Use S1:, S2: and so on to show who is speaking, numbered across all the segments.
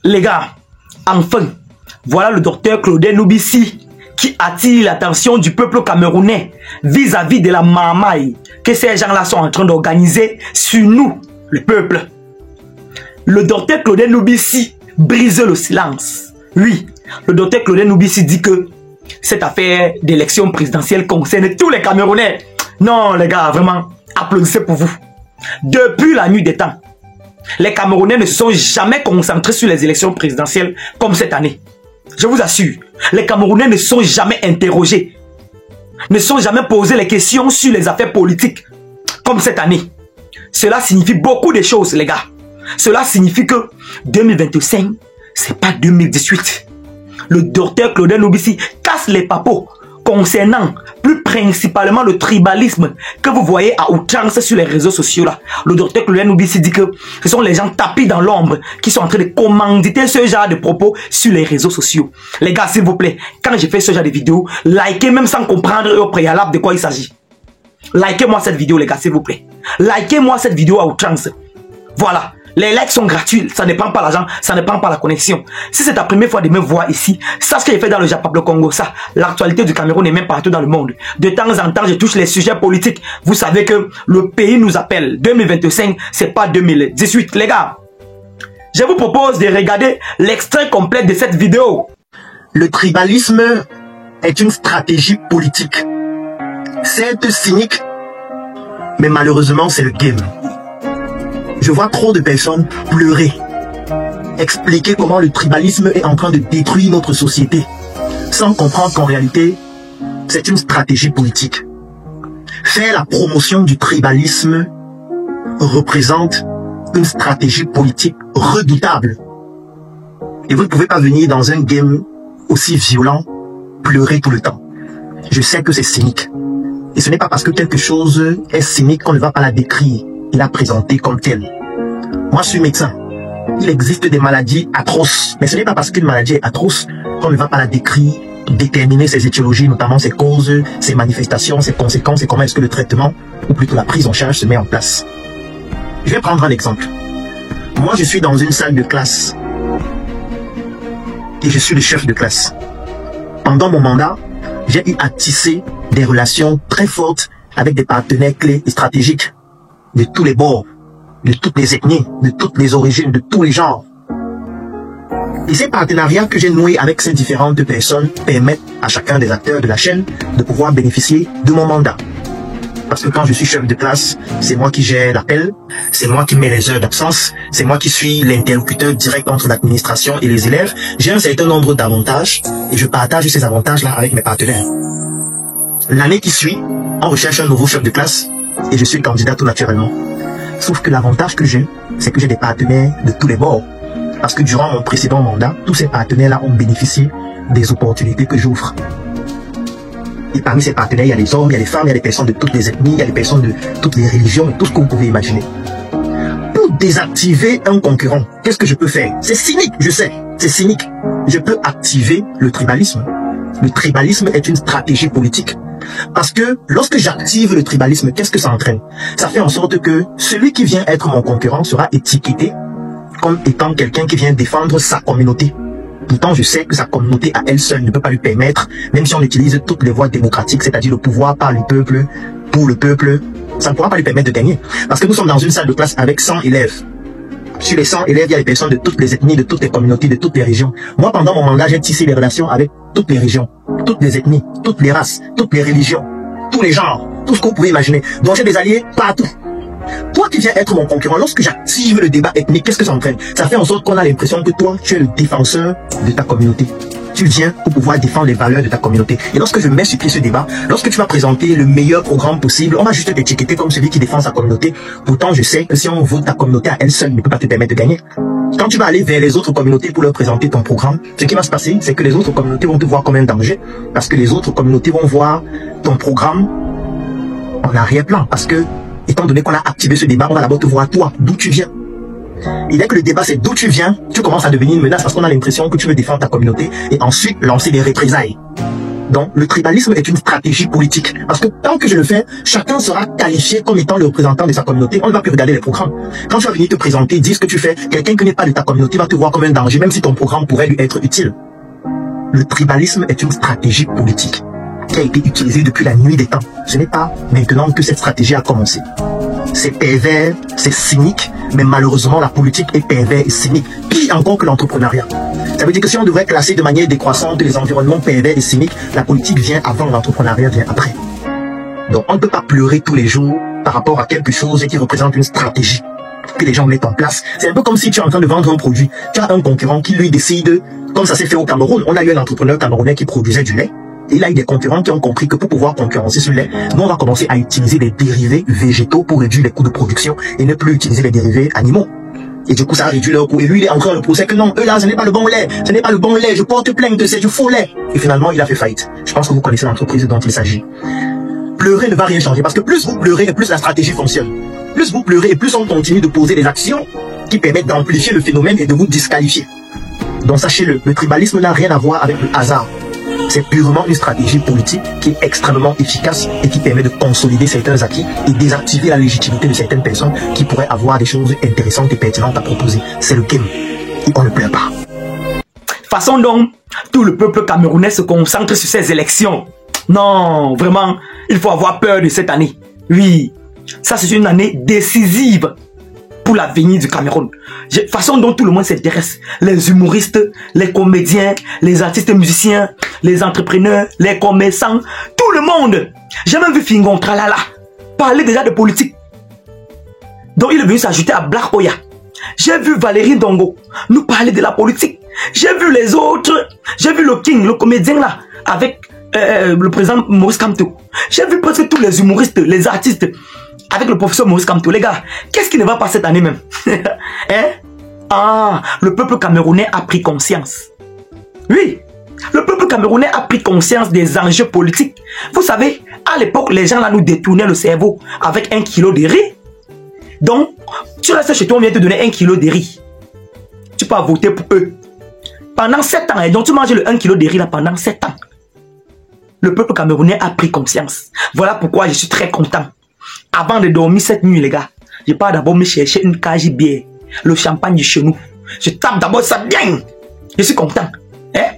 S1: Les gars, enfin, voilà le docteur Claudel Nubissi qui attire l'attention du peuple camerounais vis-à-vis de la marmaille que ces gens-là sont en train d'organiser sur nous, le peuple. Le docteur Claudel Nubissi brise le silence. Oui, le docteur Claudel Nubissi dit que cette affaire d'élection présidentielle concerne tous les Camerounais. Non, les gars, vraiment, applaudissez pour vous. Depuis la nuit des temps, les Camerounais ne se sont jamais concentrés sur les élections présidentielles comme cette année. Je vous assure, les Camerounais ne se sont jamais interrogés, ne se sont jamais posé les questions sur les affaires politiques comme cette année. Cela signifie beaucoup de choses, les gars. Cela signifie que 2025, c'est pas 2018. Le docteur Claudel Nubissi casse les papos concernant plus principalement le tribalisme que vous voyez à outrance sur les réseaux sociaux là. Le docteur Claudel Nubissi dit que ce sont les gens tapis dans l'ombre qui sont en train de commanditer ce genre de propos sur les réseaux sociaux. Les gars, s'il vous plaît, quand je fais ce genre de vidéo, likez même sans comprendre au préalable de quoi il s'agit. Likez-moi cette vidéo, les gars, s'il vous plaît. Likez-moi cette vidéo à outrance. Voilà. Les likes sont gratuits, ça ne prend pas l'argent, ça ne prend pas la connexion. Si c'est ta première fois de me voir ici, sache ce que j'ai fait dans le Japon, le Congo, ça, l'actualité du Cameroun est même partout dans le monde. De temps en temps, je touche les sujets politiques. Vous savez que le pays nous appelle. 2025, c'est pas 2018. Les gars, je vous propose de regarder l'extrait complet de cette vidéo.
S2: Le tribalisme est une stratégie politique. C'est cynique, mais malheureusement, c'est le game. Je vois trop de personnes pleurer, expliquer comment le tribalisme est en train de détruire notre société, sans comprendre qu'en réalité, c'est une stratégie politique. Faire la promotion du tribalisme représente une stratégie politique redoutable. Et vous ne pouvez pas venir dans un game aussi violent, pleurer tout le temps. Je sais que c'est cynique. Et ce n'est pas parce que quelque chose est cynique qu'on ne va pas la décrire et la présenter comme telle. Moi, je suis médecin. Il existe des maladies atroces. Mais ce n'est pas parce qu'une maladie est atroce qu'on ne va pas la décrire, déterminer ses étiologies, notamment ses causes, ses manifestations, ses conséquences et comment est-ce que le traitement, ou plutôt la prise en charge, se met en place. Je vais prendre un exemple. Moi, je suis dans une salle de classe. Et je suis le chef de classe. Pendant mon mandat, j'ai eu à tisser des relations très fortes avec des partenaires clés et stratégiques de tous les bords, de toutes les ethnies, de toutes les origines, de tous les genres. Et ces partenariats que j'ai noués avec ces différentes personnes permettent à chacun des acteurs de la chaîne de pouvoir bénéficier de mon mandat. Parce que quand je suis chef de classe, c'est moi qui gère l'appel, c'est moi qui mets les heures d'absence, c'est moi qui suis l'interlocuteur direct entre l'administration et les élèves. J'ai un certain nombre d'avantages et je partage ces avantages-là avec mes partenaires. L'année qui suit, on recherche un nouveau chef de classe et je suis candidat tout naturellement. Sauf que l'avantage que j'ai, c'est que j'ai des partenaires de tous les bords. Parce que durant mon précédent mandat, tous ces partenaires-là ont bénéficié des opportunités que j'offre. Et parmi ces partenaires, il y a les hommes, il y a les femmes, il y a les personnes de toutes les ethnies, il y a les personnes de toutes les religions et tout ce que vous pouvez imaginer. Pour désactiver un concurrent, qu'est-ce que je peux faire? C'est cynique, je sais, c'est cynique. Je peux activer le tribalisme. Le tribalisme est une stratégie politique. Parce que lorsque j'active le tribalisme, qu'est-ce que ça entraîne? Ça fait en sorte que celui qui vient être mon concurrent sera étiqueté comme étant quelqu'un qui vient défendre sa communauté. Pourtant, je sais que sa communauté à elle seule ne peut pas lui permettre, même si on utilise toutes les voies démocratiques, c'est-à-dire le pouvoir par le peuple, pour le peuple, ça ne pourra pas lui permettre de gagner. Parce que nous sommes dans une salle de classe avec 100 élèves. Sur les 100 élèves, il y a des personnes de toutes les ethnies, de toutes les communautés, de toutes les régions. Moi, pendant mon mandat, j'ai tissé les relations avec toutes les régions, toutes les ethnies, toutes les races, toutes les religions, tous les genres, tout ce que vous pouvez imaginer. Donc j'ai des alliés partout. Toi qui viens être mon concurrent, lorsque j'active le débat ethnique, qu'est-ce que ça entraîne? Ça fait en sorte qu'on a l'impression que toi, tu es le défenseur de ta communauté. Tu viens pour pouvoir défendre les valeurs de ta communauté. Et lorsque je mets sur pied ce débat, lorsque tu vas présenter le meilleur programme possible, on va juste t'étiqueter comme celui qui défend sa communauté. Pourtant, je sais que si on vote ta communauté à elle seule, ne peut pas te permettre de gagner. Quand tu vas aller vers les autres communautés pour leur présenter ton programme, ce qui va se passer, c'est que les autres communautés vont te voir comme un danger. Parce que les autres communautés vont voir ton programme en arrière-plan. Parce que, étant donné qu'on a activé ce débat, on va d'abord te voir toi, d'où tu viens. Et dès que le débat c'est d'où tu viens, tu commences à devenir une menace parce qu'on a l'impression que tu veux défendre ta communauté et ensuite lancer des représailles. Donc, le tribalisme est une stratégie politique. Parce que tant que je le fais, chacun sera qualifié comme étant le représentant de sa communauté. On ne va plus regarder les programmes. Quand tu vas venir te présenter, dire ce que tu fais, quelqu'un qui n'est pas de ta communauté va te voir comme un danger, même si ton programme pourrait lui être utile. Le tribalisme est une stratégie politique qui a été utilisée depuis la nuit des temps. Ce n'est pas maintenant que cette stratégie a commencé. C'est pervers, c'est cynique, mais malheureusement la politique est pervers et cynique, pire encore que l'entrepreneuriat. Ça veut dire que si on devrait classer de manière décroissante les environnements pervers et cyniques, la politique vient avant, l'entrepreneuriat vient après. Donc on ne peut pas pleurer tous les jours par rapport à quelque chose qui représente une stratégie que les gens mettent en place. C'est un peu comme si tu es en train de vendre un produit. Tu as un concurrent qui lui décide, comme ça s'est fait au Cameroun, on a eu un entrepreneur camerounais qui produisait du lait. Et là, il y a des concurrents qui ont compris que pour pouvoir concurrencer ce lait, nous, on va commencer à utiliser des dérivés végétaux pour réduire les coûts de production et ne plus utiliser les dérivés animaux. Et du coup, ça a réduit leur coût. Et lui, il est encore le procès que non, eux là, ce n'est pas le bon lait. Ce n'est pas le bon lait. Je porte plainte, c'est du faux lait. Et finalement, il a fait faillite. Je pense que vous connaissez l'entreprise dont il s'agit. Pleurer ne va rien changer parce que plus vous pleurez et plus la stratégie fonctionne. Plus vous pleurez et plus on continue de poser des actions qui permettent d'amplifier le phénomène et de vous disqualifier. Donc sachez-le, le tribalisme n'a rien à voir avec le hasard. C'est purement une stratégie politique qui est extrêmement efficace et qui permet de consolider certains acquis et désactiver la légitimité de certaines personnes qui pourraient avoir des choses intéressantes et pertinentes à proposer. C'est le game. Et on ne pleure pas.
S1: Façon dont tout le peuple camerounais se concentre sur ces élections. Non, vraiment, il faut avoir peur de cette année. Oui, ça c'est une année décisive pour l'avenir du Cameroun. Façon dont tout le monde s'intéresse. Les humoristes, les comédiens, les artistes musiciens, les entrepreneurs, les commerçants, tout le monde. J'ai même vu Fingon Tralala parler déjà de politique. Donc il est venu s'ajouter à Black Oya. J'ai vu Valérie Dongo nous parler de la politique. J'ai vu les autres. J'ai vu le King, le comédien là, avec le président Maurice Kamto. J'ai vu presque tous les humoristes, les artistes, avec le professeur Maurice Kamto. Les gars, qu'est-ce qui ne va pas cette année même? Hein? Ah, le peuple camerounais a pris conscience. Oui, le peuple camerounais a pris conscience des enjeux politiques. Vous savez, à l'époque, les gens là nous détournaient le cerveau avec 1 kilo de riz. Donc, tu restes chez toi, on vient te donner 1 kilo de riz. Tu peux voter pour eux. Pendant 7 ans, et donc tu manges le 1 kilo de riz là pendant 7 ans. Le peuple camerounais a pris conscience. Voilà pourquoi je suis très content. Avant de dormir cette nuit, les gars, je pars d'abord me chercher une cage bière, le champagne de chez nous. Je tape d'abord ça bien. Je suis content. Hein?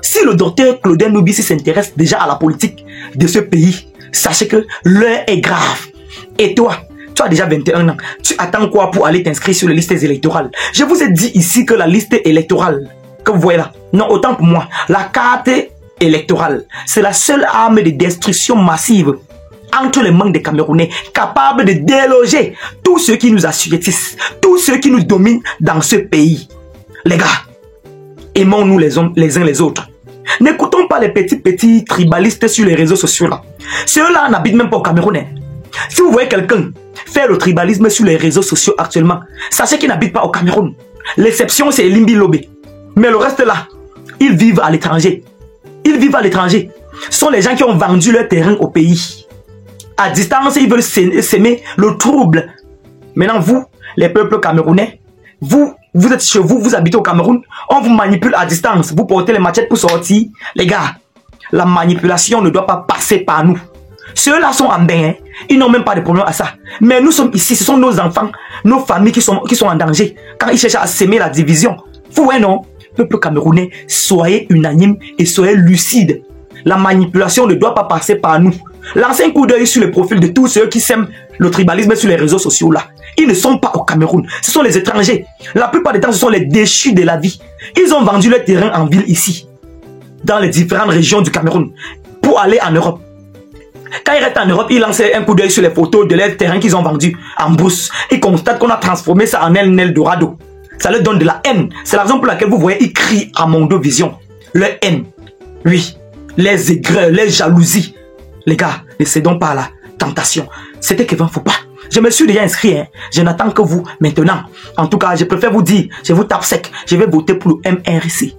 S1: Si le docteur Claudel Nubissi s'intéresse déjà à la politique de ce pays, sachez que l'heure est grave. Et toi, tu as déjà 21 ans. Tu attends quoi pour aller t'inscrire sur les listes électorales? Je vous ai dit ici que la liste électorale, que vous voyez là, non, autant pour moi, la carte électorale, c'est la seule arme de destruction massive entre les mains des Camerounais, capable de déloger tous ceux qui nous assujettissent, tous ceux qui nous dominent dans ce pays. Les gars, aimons-nous les uns les autres. N'écoutons pas les petits tribalistes sur les réseaux sociaux là. Ceux-là n'habitent même pas au Cameroun. Si vous voyez quelqu'un faire le tribalisme sur les réseaux sociaux actuellement, sachez qu'il n'habite pas au Cameroun. L'exception c'est Limbi Lobé. Mais le reste là, ils vivent à l'étranger. Ils vivent à l'étranger. Ce sont les gens qui ont vendu leur terrain au pays. À distance, ils veulent s'aimer le trouble. Maintenant, vous, les peuples camerounais, vous êtes chez vous, vous habitez au Cameroun, on vous manipule à distance. Vous portez les machettes pour sortir. Les gars, la manipulation ne doit pas passer par nous. Ceux-là sont en bain, hein. Ils n'ont même pas de problème à ça. Mais nous sommes ici, ce sont nos enfants, nos familles qui sont en danger. Quand ils cherchent à s'aimer la division. Vous voyez non? Peuple camerounais, soyez unanime et soyez lucide. La manipulation ne doit pas passer par nous. Lancez un coup d'œil sur le profil de tous ceux qui sèment le tribalisme sur les réseaux sociaux là. Ils ne sont pas au Cameroun. Ce sont les étrangers. La plupart des temps, ce sont les déchus de la vie. Ils ont vendu leur terrain en ville ici, dans les différentes régions du Cameroun, pour aller en Europe. Quand ils restent en Europe, ils lancent un coup d'œil sur les photos de leurs terrains qu'ils ont vendus en brousse. Ils constatent qu'on a transformé ça en El Eldorado. Ça leur donne de la haine. C'est la raison pour laquelle vous voyez, ils crient à Mondo Vision. Leur haine. Oui. Les aigreurs, les jalousies. Les gars, ne cédons pas à la tentation. C'était Kevin Foupa. Je me suis déjà inscrit, hein. Je n'attends que vous maintenant. En tout cas, je préfère vous dire, je vous tape sec. Je vais voter pour le MRC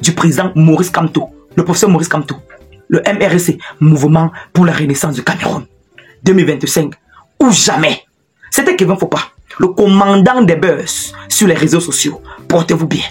S1: du président Maurice Kamto, le professeur Maurice Kamto. Le MRC, Mouvement pour la Renaissance du Cameroun. 2025 ou jamais. C'était Kevin Foupa, le commandant des buzz sur les réseaux sociaux. Portez-vous bien.